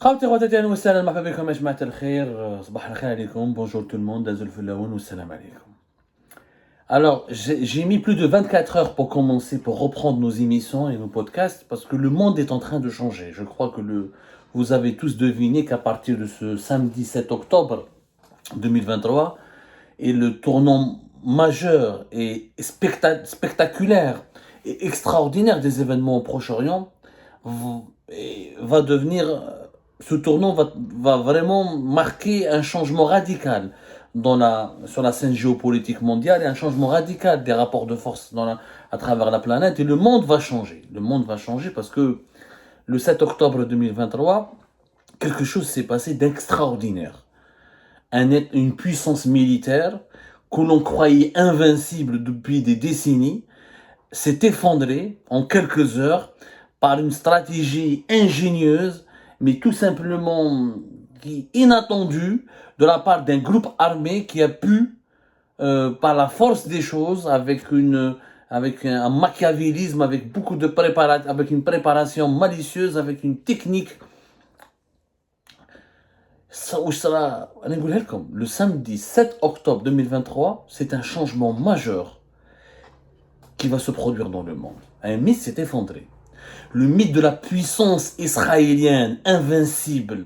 خوتي خواتاتي اهلا وسهلا مرحبا بكم يا جماعه الخير صباح الخير عليكم bonjour tout le monde دازو الفلاون والسلام عليكم. Alors j'ai mis plus de 24 heures pour commencer, pour reprendre nos émissions et nos podcasts parce que le monde est en train de changer. Je crois que vous avez tous deviné qu'à partir de ce samedi 7 octobre 2023 et le tournant majeur et spectaculaire et extraordinaire des événements au Proche-Orient va devenir, ce tournant va vraiment marquer un changement radical sur la scène géopolitique mondiale et un changement radical des rapports de force à travers la planète. Et le monde va changer. Le monde va changer parce que le 7 octobre 2023, quelque chose s'est passé d'extraordinaire. Une puissance militaire que l'on croyait invincible depuis des décennies s'est effondrée en quelques heures par une stratégie ingénieuse, mais tout simplement inattendue de la part d'un groupe armé qui a pu, par la force des choses, avec un machiavélisme, avec beaucoup de avec une préparation malicieuse, avec une technique. Le samedi 7 octobre 2023, c'est un changement majeur qui va se produire dans le monde. Un mythe s'est effondré. Le mythe de la puissance israélienne invincible,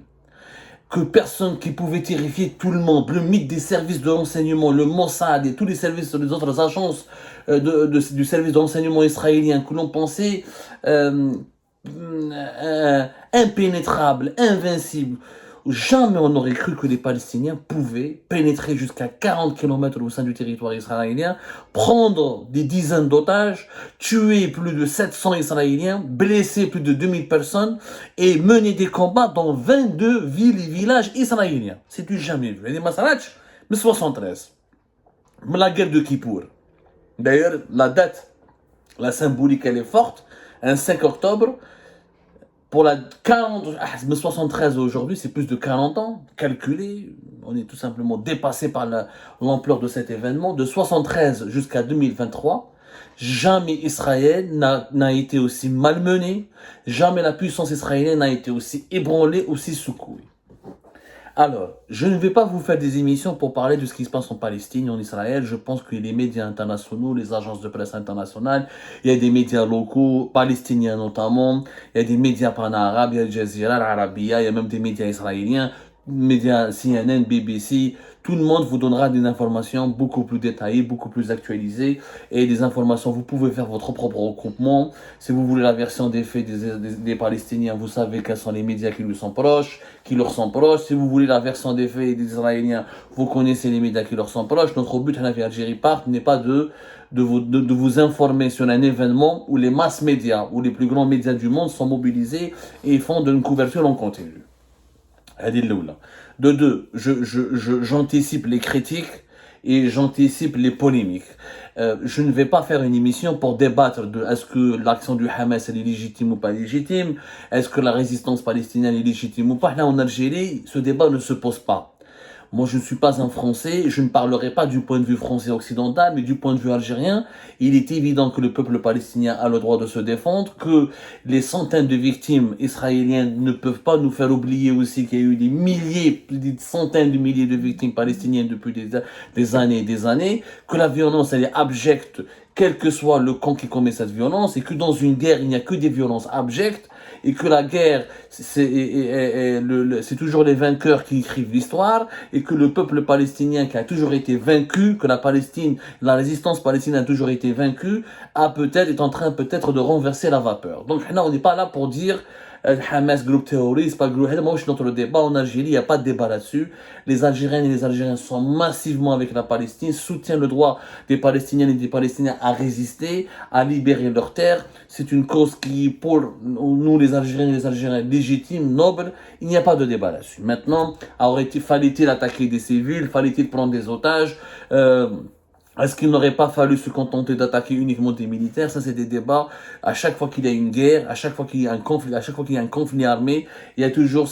que personne qui pouvait terrifier tout le monde, le mythe des services de renseignement, le Mossad et tous les services des autres agences du service de renseignement israélien que l'on pensait impénétrables, invincibles. Jamais on n'aurait cru que les Palestiniens pouvaient pénétrer jusqu'à 40 km au sein du territoire israélien, prendre des dizaines d'otages, tuer plus de 700 Israéliens, blesser plus de 2000 personnes et mener des combats dans 22 villes et villages israéliens. C'est du jamais vu. Les Masalach, mais 73. Mais la guerre de Kippour. D'ailleurs, la date, la symbolique, elle est forte. Un 5 octobre, pour la 73 aujourd'hui, c'est plus de 40 ans. Calculé, on est tout simplement dépassé par l'ampleur de cet événement. De 73 jusqu'à 2023, jamais Israël n'a été aussi malmené. Jamais la puissance israélienne n'a été aussi ébranlée, aussi secouée. Alors, je ne vais pas vous faire des émissions pour parler de ce qui se passe en Palestine, en Israël. Je pense que les médias internationaux, les agences de presse internationales, il y a des médias locaux, palestiniens notamment, il y a des médias pan-arabes, il y a Al Jazeera, Al Arabiya, il y a même des médias israéliens, médias CNN, BBC. Tout le monde vous donnera des informations beaucoup plus détaillées, beaucoup plus actualisées et des informations. Vous pouvez faire votre propre recoupement. Si vous voulez la version des faits des Palestiniens, vous savez quels sont les médias qui leur sont proches. Si vous voulez la version des faits des Israéliens, vous connaissez les médias qui leur sont proches. Notre but à Algérie Part n'est pas de vous informer sur un événement où les masses médias, où les plus grands médias du monde sont mobilisés et font une couverture en continu. De deux, j'anticipe les critiques et j'anticipe les polémiques. Je ne vais pas faire une émission pour débattre de est-ce que l'action du Hamas elle est légitime ou pas légitime, est-ce que la résistance palestinienne est légitime ou pas. Là en Algérie, ce débat ne se pose pas. Moi, je ne suis pas un Français, je ne parlerai pas du point de vue français occidental, mais du point de vue algérien. Il est évident que le peuple palestinien a le droit de se défendre, que les centaines de victimes israéliennes ne peuvent pas nous faire oublier aussi qu'il y a eu des centaines de milliers de victimes palestiniennes depuis des années et des années, que la violence, elle est abjecte, quel que soit le camp qui commet cette violence, et que dans une guerre, il n'y a que des violences abjectes, et que la guerre, c'est toujours les vainqueurs qui écrivent l'histoire, et que le peuple palestinien qui a toujours été vaincu, que la résistance palestinienne a toujours été vaincue, est en train peut-être de renverser la vapeur. Donc là, on n'est pas là pour dire Hamas, groupe terroriste, pas groupe. Moi, je suis dans le débat en Algérie, il n'y a pas de débat là-dessus. Les Algériennes et les Algériens sont massivement avec la Palestine, soutiennent le droit des Palestiniennes et des Palestiniens à résister, à libérer leurs terres. C'est une cause qui, pour nous, les Algériens et les Algériens, légitime, noble. Il n'y a pas de débat là-dessus. Maintenant, fallait-il attaquer des civils? Fallait-il prendre des otages? Est-ce qu'il n'aurait pas fallu se contenter d'attaquer uniquement des militaires? Ça, c'est des débats. À chaque fois qu'il y a une guerre, à chaque fois qu'il y a un conflit, à chaque fois qu'il y a un conflit armé, il y a toujours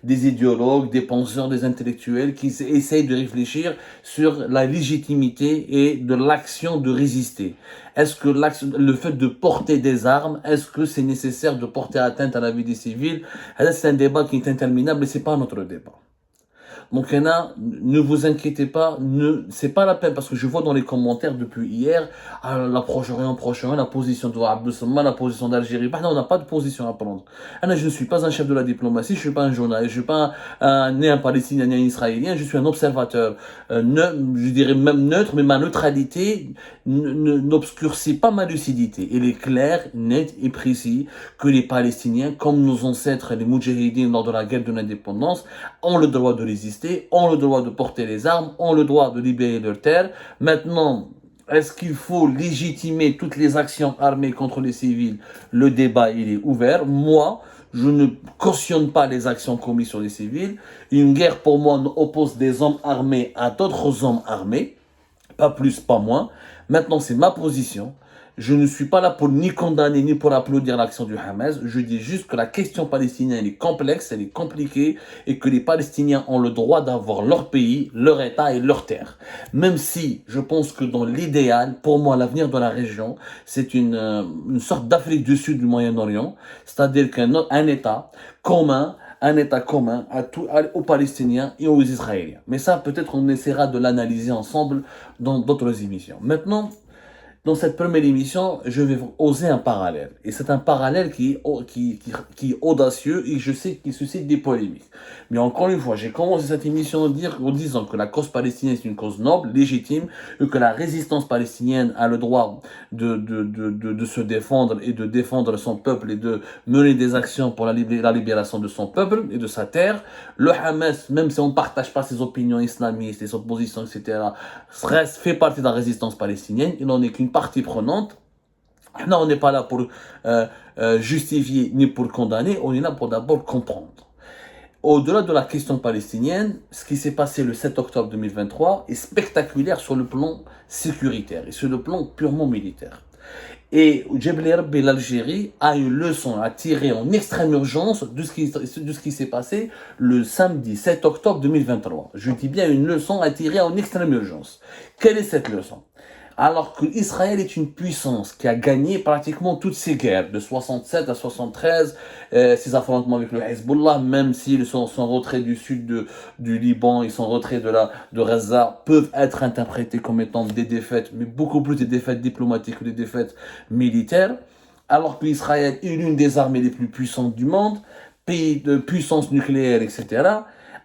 des idéologues, des penseurs, des intellectuels qui essayent de réfléchir sur la légitimité et de l'action de résister. Est-ce que le fait de porter des armes, est-ce que c'est nécessaire de porter atteinte à la vie des civils? C'est un débat qui est interminable et c'est pas notre débat. Donc, il y en a, ne vous inquiétez pas, c'est pas la peine, parce que je vois dans les commentaires depuis hier, la Proche-Orient, la position de Abdel Salman, la position d'Algérie. Bah non, on n'a pas de position à prendre. Je ne suis pas un chef de la diplomatie, je suis pas un journaliste, je suis pas ni un Palestinien, ni un Israélien, je suis un observateur, je dirais même neutre, mais ma neutralité n'obscurcit pas ma lucidité. Il est clair, net et précis que les Palestiniens, comme nos ancêtres, les Moudjahidines lors de la guerre de l'indépendance, ont le droit de résister, ont le droit de porter les armes, ont le droit de libérer leurs terres. Maintenant, est-ce qu'il faut légitimer toutes les actions armées contre les civils? Le débat, il est ouvert. Moi, je ne cautionne pas les actions commises sur les civils. Une guerre, pour moi, oppose des hommes armés à d'autres hommes armés. Pas plus, pas moins. Maintenant, c'est ma position. Je ne suis pas là pour ni condamner ni pour applaudir l'action du Hamas. Je dis juste que la question palestinienne est complexe, elle est compliquée et que les Palestiniens ont le droit d'avoir leur pays, leur État et leur terre. Même si je pense que dans l'idéal, pour moi, l'avenir de la région, c'est une sorte d'Afrique du Sud du Moyen-Orient, c'est-à-dire qu'un État commun, aux Palestiniens et aux Israéliens. Mais ça, peut-être on essaiera de l'analyser ensemble dans d'autres émissions. Maintenant, dans cette première émission, je vais oser un parallèle. Et c'est un parallèle qui est audacieux et je sais qu'il suscite des polémiques. Mais encore une fois, j'ai commencé cette émission en disant que la cause palestinienne est une cause noble, légitime, et que la résistance palestinienne a le droit de se défendre et de défendre son peuple et de mener des actions pour la libération de son peuple et de sa terre. Le Hamas, même si on ne partage pas ses opinions islamistes, ses oppositions, etc., fait partie de la résistance palestinienne. Il n'en est qu'une partie prenante. Non, on n'est pas là pour justifier ni pour condamner, on est là pour d'abord comprendre. Au-delà de la question palestinienne, ce qui s'est passé le 7 octobre 2023 est spectaculaire sur le plan sécuritaire et sur le plan purement militaire. Et Jebel Erbil, l'Algérie, a une leçon à tirer en extrême urgence de ce qui s'est passé le samedi 7 octobre 2023. Je dis bien une leçon à tirer en extrême urgence. Quelle est cette leçon? Alors que Israël est une puissance qui a gagné pratiquement toutes ses guerres, de 67 à 73, ses affrontements avec le Hezbollah, même si son retrait du sud du Liban et son retrait de Gaza peuvent être interprétés comme étant des défaites, mais beaucoup plus des défaites diplomatiques que des défaites militaires, alors que Israël est l'une des armées les plus puissantes du monde, pays de puissance nucléaire, etc.,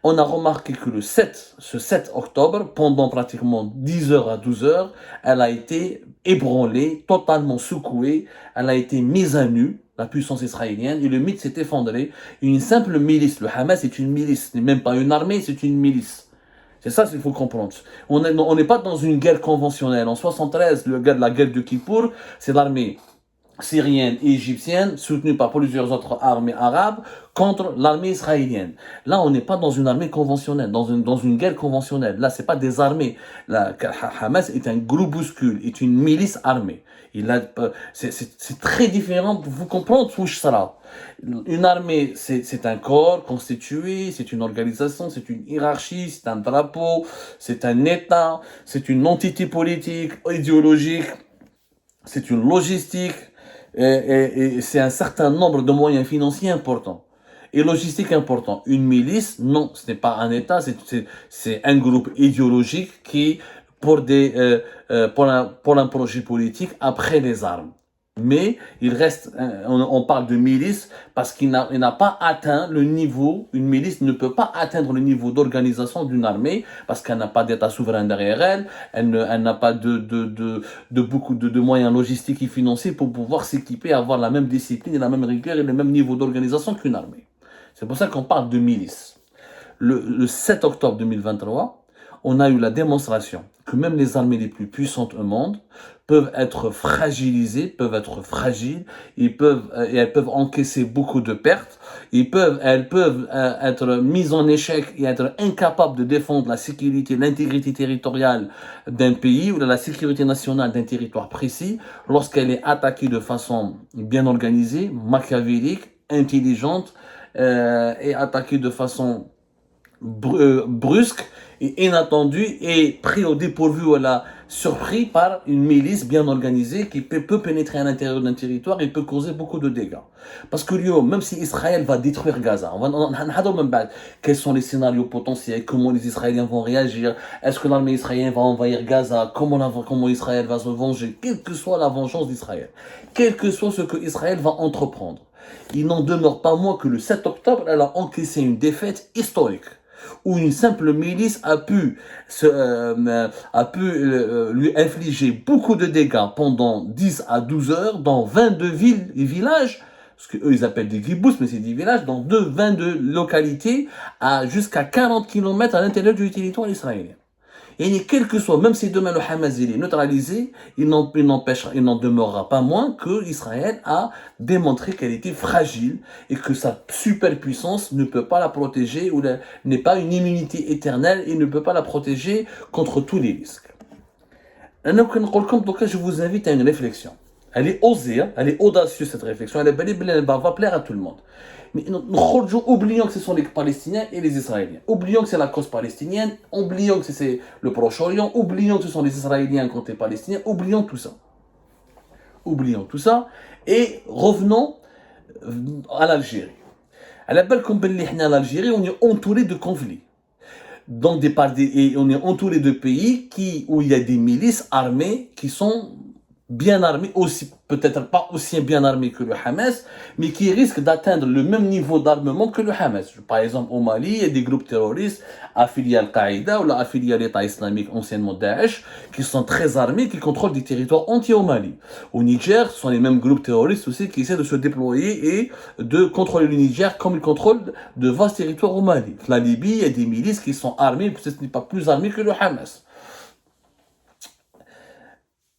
on a remarqué que ce 7 octobre, pendant pratiquement 10 heures à 12 heures, elle a été ébranlée, totalement secouée, elle a été mise à nu, la puissance israélienne, et le mythe s'est effondré. Une simple milice, le Hamas est une milice, ce n'est même pas une armée, c'est une milice. C'est ça qu'il faut comprendre. On n'est pas dans une guerre conventionnelle. En 73, la guerre de Kippour, c'est l'armée syrienne et égyptienne, soutenue par plusieurs autres armées arabes, contre l'armée israélienne. Là, on n'est pas dans une armée conventionnelle, dans une guerre conventionnelle. Là, c'est pas des armées. Hamas est un groupuscule, est une milice armée. C'est très différent pour vous comprendre où ça. Une armée, c'est un corps constitué, c'est une organisation, c'est une hiérarchie, c'est un drapeau, c'est un État, c'est une entité politique, idéologique, c'est une logistique, et c'est un certain nombre de moyens financiers importants et logistiques importants. Une milice, non, ce n'est pas un État, c'est un groupe idéologique qui, pour un projet politique, après les armes. Mais il reste, on parle de milice parce qu'il n'a pas atteint le niveau, une milice ne peut pas atteindre le niveau d'organisation d'une armée parce qu'elle n'a pas d'état souverain derrière elle, elle n'a pas beaucoup de moyens logistiques et financiers pour pouvoir s'équiper, avoir la même discipline et la même rigueur et le même niveau d'organisation qu'une armée. C'est pour ça qu'on parle de milice. Le 7 octobre 2023, on a eu la démonstration que même les armées les plus puissantes au monde peuvent être fragilisées, peuvent être fragiles, et elles peuvent encaisser beaucoup de pertes, elles peuvent être mises en échec et être incapables de défendre la sécurité, l'intégrité territoriale d'un pays ou de la sécurité nationale d'un territoire précis lorsqu'elle est attaquée de façon bien organisée, machiavélique, intelligente et attaquée de façon brusque et inattendu et pris au dépourvu ou surpris par une milice bien organisée qui peut pénétrer à l'intérieur d'un territoire et peut causer beaucoup de dégâts. Parce que même si Israël va détruire Gaza, quels sont les scénarios potentiels, comment les Israéliens vont réagir, est-ce que l'armée israélienne va envahir Gaza, comment Israël va se venger, quelle que soit la vengeance d'Israël, quel que soit ce que Israël va entreprendre. Il n'en demeure pas moins que le 7 octobre, elle a encaissé une défaite historique, où une simple milice a pu lui infliger beaucoup de dégâts pendant 10 à 12 heures dans 22 villes et villages, ce qu'eux ils appellent des kibbutz, mais c'est des villages, dans 22 localités à jusqu'à 40 km à l'intérieur du territoire israélien. Et quel que soit, même si demain le Hamas est neutralisé, il n'en demeurera pas moins que Israël a démontré qu'elle était fragile et que sa superpuissance ne peut pas la protéger ou n'est pas une immunité éternelle et ne peut pas la protéger contre tous les risques. Donc je vous invite à une réflexion. Elle est osée, elle est audacieuse cette réflexion, elle va plaire à tout le monde. Mais nous oublions que ce sont les Palestiniens et les Israéliens. Oublions que c'est la cause palestinienne, oublions que c'est le Proche-Orient, oublions que ce sont les Israéliens contre les Palestiniens, oublions tout ça. Oublions tout ça et revenons à l'Algérie. À la belle comme l'Algérie, on est entouré de conflits. Et on est entouré de pays où il y a des milices armées qui sont bien armés, aussi peut-être pas aussi bien armés que le Hamas, mais qui risquent d'atteindre le même niveau d'armement que le Hamas. Par exemple, au Mali, il y a des groupes terroristes affiliés à Al-Qaïda ou affiliés à l'État islamique, anciennement Daesh, qui sont très armés, qui contrôlent des territoires entiers au Mali. Au Niger, ce sont les mêmes groupes terroristes aussi qui essaient de se déployer et de contrôler le Niger comme ils contrôlent de vastes territoires au Mali. La Libye, il y a des milices qui sont armées, peut-être ce n'est pas plus armé que le Hamas.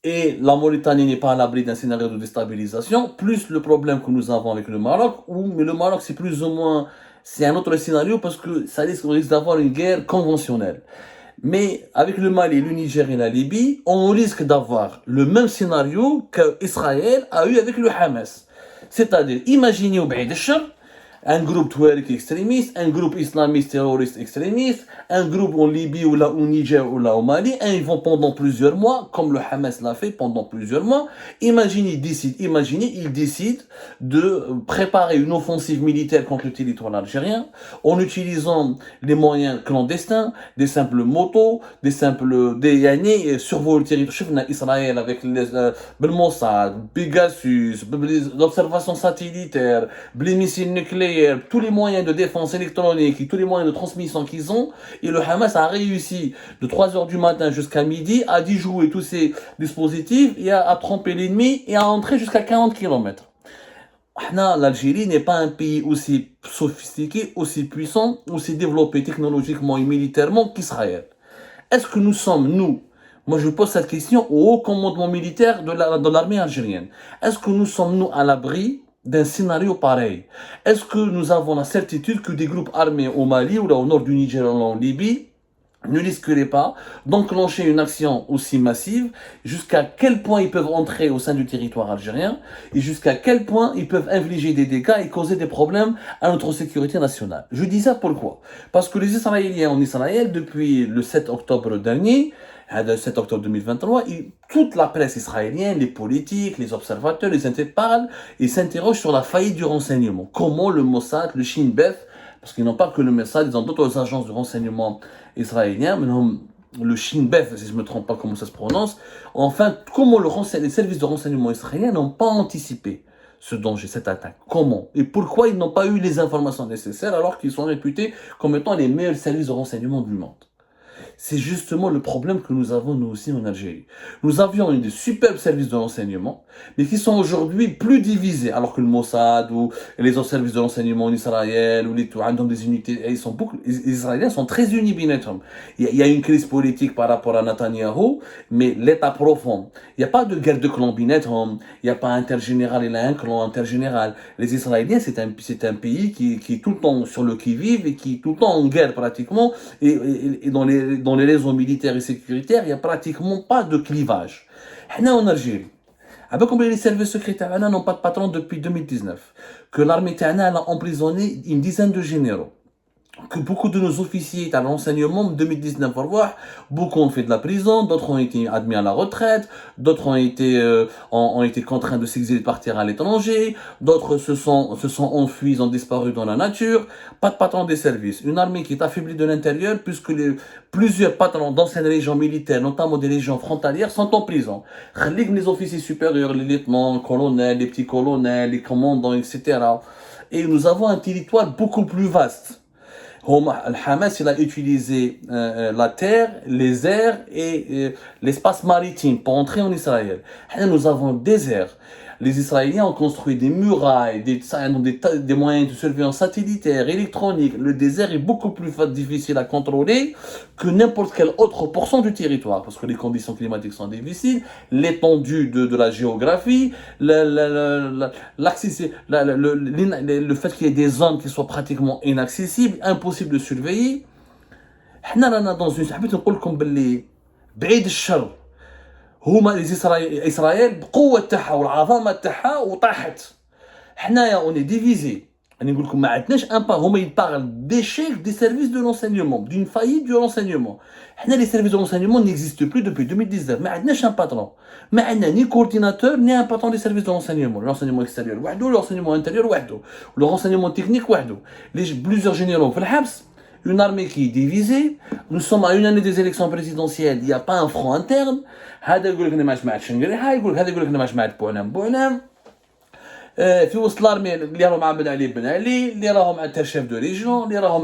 Et la Mauritanie n'est pas à l'abri d'un scénario de déstabilisation, plus le problème que nous avons avec le Maroc, mais le Maroc c'est plus ou moins, c'est un autre scénario parce que on risque d'avoir une guerre conventionnelle. Mais avec le Mali, le Niger et la Libye, on risque d'avoir le même scénario qu'Israël a eu avec le Hamas. C'est-à-dire, imaginez au Baïd un groupe touareg extrémiste, un groupe islamiste terroriste extrémiste, un groupe en Libye ou là au Niger ou là au Mali, et ils vont pendant plusieurs mois, comme le Hamas l'a fait pendant plusieurs mois. Imaginez, ils décident de préparer une offensive militaire contre le territoire algérien en utilisant les moyens clandestins, des simples motos, des années survolent le territoire. Israël avec le Mossad, Pegasus, l'observation satellitaire, les missiles nucléaires, tous les moyens de défense électronique et tous les moyens de transmission qu'ils ont, et le Hamas a réussi de 3h du matin jusqu'à midi à déjouer tous ces dispositifs et à tromper l'ennemi et à entrer jusqu'à 40 km. L'Algérie n'est pas un pays aussi sophistiqué, aussi puissant, aussi développé technologiquement et militairement qu'Israël. Est-ce que nous sommes, moi je pose cette question au haut commandement militaire de l'armée algérienne, est-ce que nous sommes, à l'abri d'un scénario pareil? Est-ce que nous avons la certitude que des groupes armés au Mali ou là au nord du Niger ou en Libye ne risqueraient pas d'enclencher une action aussi massive? Jusqu'à quel point ils peuvent entrer au sein du territoire algérien et jusqu'à quel point ils peuvent infliger des dégâts et causer des problèmes à notre sécurité nationale? Je dis ça pourquoi? Parce que les Israéliens en Israël, depuis le 7 octobre dernier, le 7 octobre 2023, toute la presse israélienne, les politiques, les observateurs, les interparlent et s'interrogent sur la faillite du renseignement. Comment le Mossad, le Shin Bet, parce qu'ils n'ont pas que le Mossad, ils ont d'autres agences de renseignement israéliens, mais non, le Shin Bet, si je ne me trompe pas comment ça se prononce, enfin, comment les services de renseignement israéliens n'ont pas anticipé ce danger, cette attaque. Comment? Et pourquoi ils n'ont pas eu les informations nécessaires alors qu'ils sont réputés comme étant les meilleurs services de renseignement du monde? c'est justement le problème que nous avons nous aussi en Algérie. Nous avions des superbes services de renseignement, mais qui sont aujourd'hui plus divisés, alors que le Mossad ou les autres services de renseignement en Israël ou les dans des unités, les Israéliens sont très unis بيناتهم. Il y a une crise politique par rapport à Netanyahou, mais l'État profond. Il n'y a pas de guerre de clan بيناتهم, il n'y a pas intergénéral, il y a un clan intergénéral. Les Israéliens, c'est un pays qui est tout le temps sur le qui-vive et qui est tout le temps en guerre pratiquement. Et dans les raisons militaires et sécuritaires, il n'y a pratiquement pas de clivage. Nous, en Algérie, avec combien les services secrétaires n'ont pas de patron depuis 2019, que l'armée a emprisonné une dizaine de généraux, que beaucoup de nos officiers à l'enseignement en 2019, au revoir, beaucoup ont fait de la prison, d'autres ont été admis à la retraite, d'autres ont été contraints de s'exiler, de partir à l'étranger, d'autres se sont enfuis, ils ont disparu dans la nature. Pas de patron des services. Une armée qui est affaiblie de l'intérieur puisque plusieurs patrons d'anciennes régions militaires, notamment des régions frontalières, sont en prison. Les officiers supérieurs, les lieutenants, les colonels, les petits colonels, les commandants, etc. Et nous avons un territoire beaucoup plus vaste. Le Hamas, il a utilisé la terre, les airs et l'espace maritime pour entrer en Israël. Nous avons des airs. Les Israéliens ont construit des murailles, des moyens de surveillance satellitaire, électronique. Le désert est beaucoup plus difficile à contrôler que n'importe quelle autre portion du territoire, parce que les conditions climatiques sont difficiles, l'étendue de la géographie, le fait qu'il y ait des zones qui soient pratiquement inaccessibles, impossible de surveiller. حنا رانا dans une حبيت نقول لكم باللي بعيد الشر هما اسرائيل بقوه تاعها والعظمه تاعها وطاحت. حنايا اوني ديفيزي. انا نقول لكم ما عندناش ان با هما يبارل d'échec des services de renseignement, d'une faillite du renseignement. حنا les services de renseignement n'existent plus depuis 2019. ما عندناش un patron. ما عندنا ni coordinateur ni un patron des services de renseignement. Le renseignement extérieur وحده, le renseignement intérieur وحده, le renseignement technique وحده. Plusieurs généraux في الحبس. Une armée qui est divisée. Nous sommes à une année des élections présidentielles. Il n'y a pas un front interne. هذا يقول لك انا ما سمعتش شنقريحه، يقول لك هذا يقول لك انا ما سمعت بوعلام. في وسط الارمي اللي راهو مع بن علي، اللي راهو مع تاع شيف دو ريجيون، اللي راهو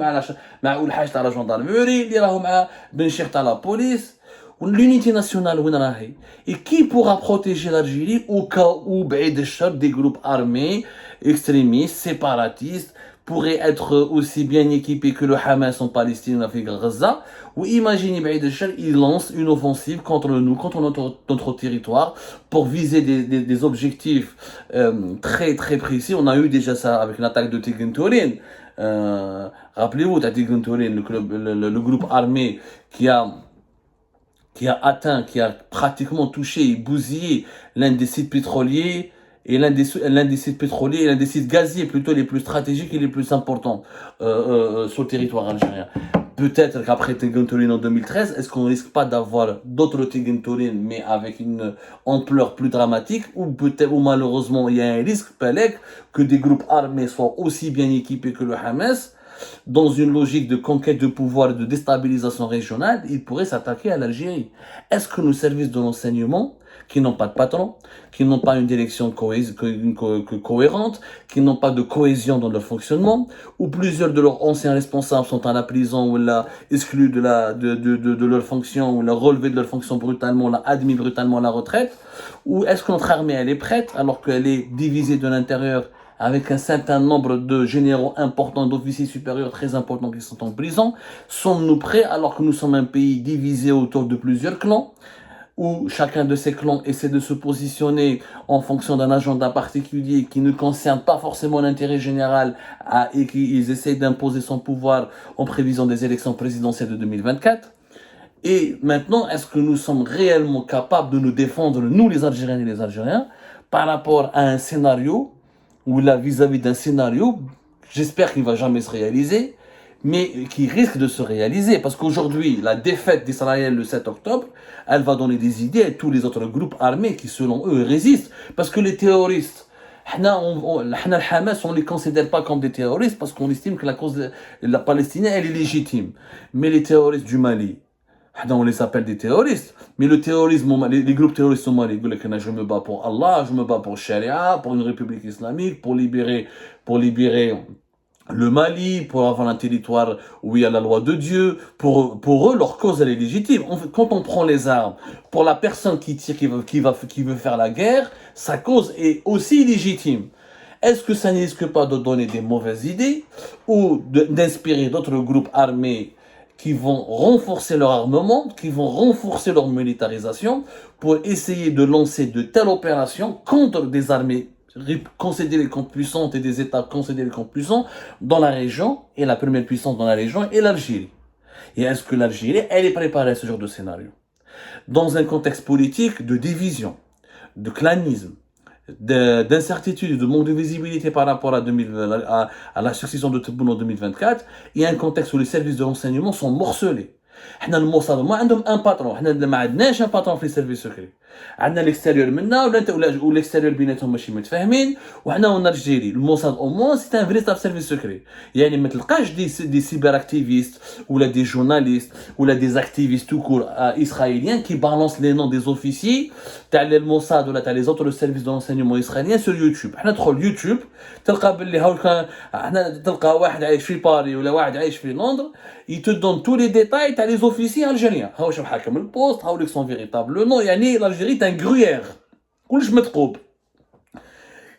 مع اول حاجه تاع لا جوندارموري، اللي راهو مع بن شيخ تاع لا بوليس. L'unité nationale وين راهي؟ Et qui pourra protéger l'Algérie au cas où بعيد الشر des groupes armés extrémistes, séparatistes pourraient être aussi bien équipés que le Hamas en Palestine, en Afrique, Gaza, ou imaginez, il lance une offensive contre nous, contre notre territoire, pour viser des objectifs très très précis. On a eu déjà ça avec l'attaque de Tigrin-Tourin. Rappelez-vous, Tigrin-Tourin, le groupe armé qui a atteint, qui a pratiquement touché et bousillé l'un des sites pétroliers, et l'un des sites pétroliers et l'un des sites gaziers plutôt les plus stratégiques et les plus importants sur le territoire algérien. Peut-être qu'après Tigrin-Tourin en 2013, est-ce qu'on ne risque pas d'avoir d'autres Tigrin-Tourin mais avec une ampleur plus dramatique, ou peut-être, ou malheureusement il y a un risque que des groupes armés soient aussi bien équipés que le Hamas, dans une logique de conquête de pouvoir et de déstabilisation régionale, ils pourraient s'attaquer à l'Algérie. Est-ce que nos services de renseignement, qui n'ont pas de patron, qui n'ont pas une direction cohérente, qui n'ont pas de cohésion dans leur fonctionnement, ou plusieurs de leurs anciens responsables sont à la prison ou là exclus de leur fonction, ou là relevés de leur fonction brutalement, là admis brutalement à la retraite, ou est-ce que notre armée elle est prête alors qu'elle est divisée de l'intérieur avec un certain nombre de généraux importants, d'officiers supérieurs très importants qui sont en prison? Sommes-nous prêts alors que nous sommes un pays divisé autour de plusieurs clans, où chacun de ces clans essaie de se positionner en fonction d'un agenda particulier qui ne concerne pas forcément l'intérêt général et qu'ils essaient d'imposer son pouvoir en prévision des élections présidentielles de 2024? Et maintenant, est-ce que nous sommes réellement capables de nous défendre, nous les Algériennes et les Algériens, par rapport à un scénario, ou là vis-à-vis d'un scénario, j'espère qu'il ne va jamais se réaliser, mais qui risque de se réaliser, parce qu'aujourd'hui, la défaite d'Israël le 7 octobre, elle va donner des idées à tous les autres groupes armés qui, selon eux, résistent, parce que les terroristes, le Hamas, on ne les considère pas comme des terroristes, parce qu'on estime que la cause de la Palestine, elle est légitime. Mais les terroristes du Mali, on les appelle des terroristes, mais le terrorisme, les groupes terroristes au Mali, je me bats pour Allah, je me bats pour Sharia, pour une république islamique, pour libérer le Mali, pour avoir un territoire où il y a la loi de Dieu, pour eux, leur cause, elle est légitime. Quand on prend les armes, pour la personne qui tire, qui veut faire la guerre, sa cause est aussi légitime. Est-ce que ça ne risque pas de donner des mauvaises idées ou d'inspirer d'autres groupes armés qui vont renforcer leur armement, qui vont renforcer leur militarisation pour essayer de lancer de telles opérations contre des armées considérées comme puissantes et des États considérés comme puissants dans la région, et la première puissance dans la région est l'Algérie. Et est-ce que l'Algérie, elle est préparée à ce genre de scénario? Dans un contexte politique de division, de clanisme, d'incertitude et de manque de visibilité par rapport à la succession de Tebboune en 2024, il y a un contexte où les services de renseignement sont morcelés. حنا الموساد ما عندهم ان باترون، حنا ما عندناش ان باترون في السيرفيس سكري، عندنا الاكستيريور منا ولا الاكستيريور بيناتهم ماشي متفاهمين، وحنا ونالجيري الموساد او موان سي ان فيريتاب سيرفيس سكري، يعني ما تلقاش دي سيبر اكتيفيست ولا دي جورناليست ولا دي اكتيفيست تو كور اسرائيليان كي بالونس لي نون دي اوفيسيي تاع الموساد ولا تاع لي زوتر سيرفيس دو رونسينيمون اسرائيليان سور يوتيوب. حنا ندخل يوتيوب تلقى باللي هاولك، حنا تلقى واحد عايش في باري ولا واحد عايش في لندن il te donne tous les détails تاع les officiers algériens. هاو شوف حاكم البوست، هاو لك son véritable nom، يعني l'Algérie تاع gruyère، كلش متقوب،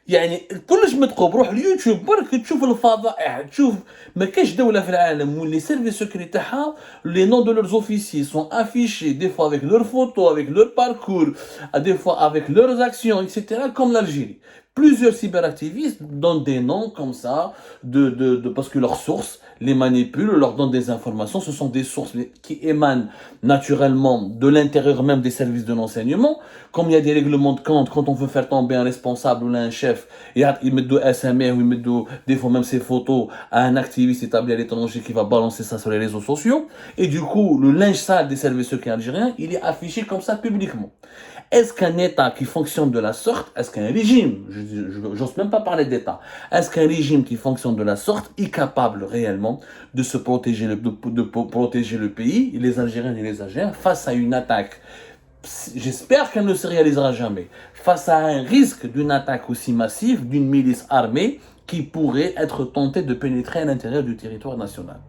يعني كلش متقوب. روح اليوتيوب برك تشوف الفضائح، تشوف ما كاش دوله في العالم واللي سيرفي سكري تاعها les noms de leurs officiers sont affichés des fois avec leurs photos, avec leur parcours, des fois avec leurs actions, etc. comme l'Algérie. Plusieurs cyberactivistes donnent des noms comme ça, parce que leurs sources les manipulent, leur donnent des informations. Ce sont des sources qui émanent naturellement de l'intérieur même des services de renseignement. Comme il y a des règlements de compte, quand on veut faire tomber un responsable ou un chef, ils mettent de SMR ou ils mettent des fois même ses photos à un activiste établi à l'étranger qui va balancer ça sur les réseaux sociaux. Et du coup, le linge sale des services secrets algériens, il est affiché comme ça publiquement. Est-ce qu'un État qui fonctionne de la sorte, est-ce qu'un régime, j'ose même pas parler d'État, est-ce qu'un régime qui fonctionne de la sorte est capable réellement de se protéger, de protéger le pays, les Algériens et les Algériens, face à une attaque? J'espère qu'elle ne se réalisera jamais. Face à un risque d'une attaque aussi massive d'une milice armée qui pourrait être tentée de pénétrer à l'intérieur du territoire national.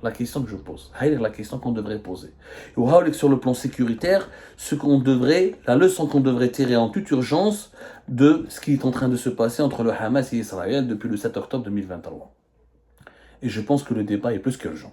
La question que je pose, c'est la question qu'on devrait poser. Et sur le plan sécuritaire, la leçon qu'on devrait tirer en toute urgence de ce qui est en train de se passer entre le Hamas et Israël depuis le 7 octobre 2023. Et je pense que le débat est plus qu'urgent.